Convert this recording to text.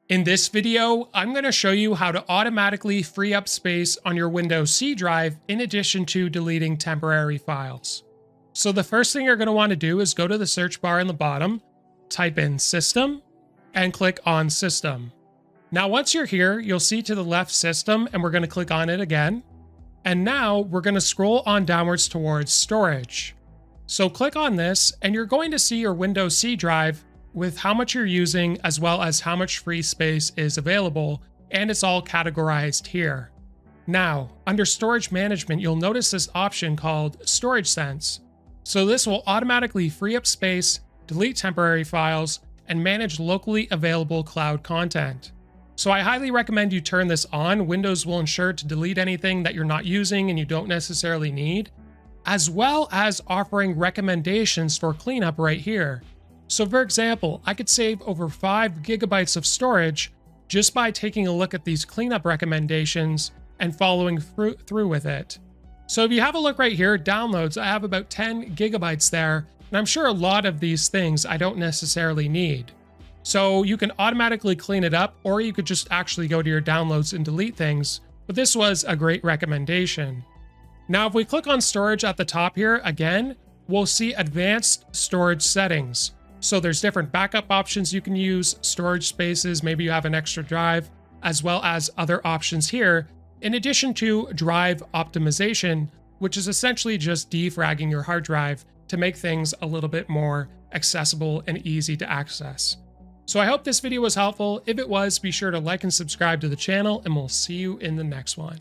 In this video, I'm going to show you how to automatically free up space on your Windows C drive in addition to deleting temporary files. So the first thing you're going to want to do is go to the search bar in the bottom, type in System, and click on System. Now once you're here, you'll see to the left System, and we're going to click on it again. And now we're going to scroll on downwards towards Storage. So click on this, and you're going to see your Windows C drive with how much you're using as well as how much free space is available, and it's all categorized here. Now, under Storage Management, you'll notice this option called Storage Sense. So this will automatically free up space, delete temporary files, and manage locally available cloud content. So I highly recommend you turn this on. Windows will ensure to delete anything that you're not using and you don't necessarily need, as well as offering recommendations for cleanup right here. So for example, I could save over 5 gigabytes of storage just by taking a look at these cleanup recommendations and following through with it. So if you have a look right here, downloads, I have about 10 gigabytes there, and I'm sure a lot of these things I don't necessarily need. So you can automatically clean it up, or you could just actually go to your downloads and delete things, but this was a great recommendation. Now if we click on storage at the top here, again, we'll see advanced storage settings. So there's different backup options you can use, storage spaces, maybe you have an extra drive, as well as other options here, in addition to drive optimization, which is essentially just defragging your hard drive to make things a little bit more accessible and easy to access. So I hope this video was helpful. If it was, be sure to like and subscribe to the channel, and we'll see you in the next one.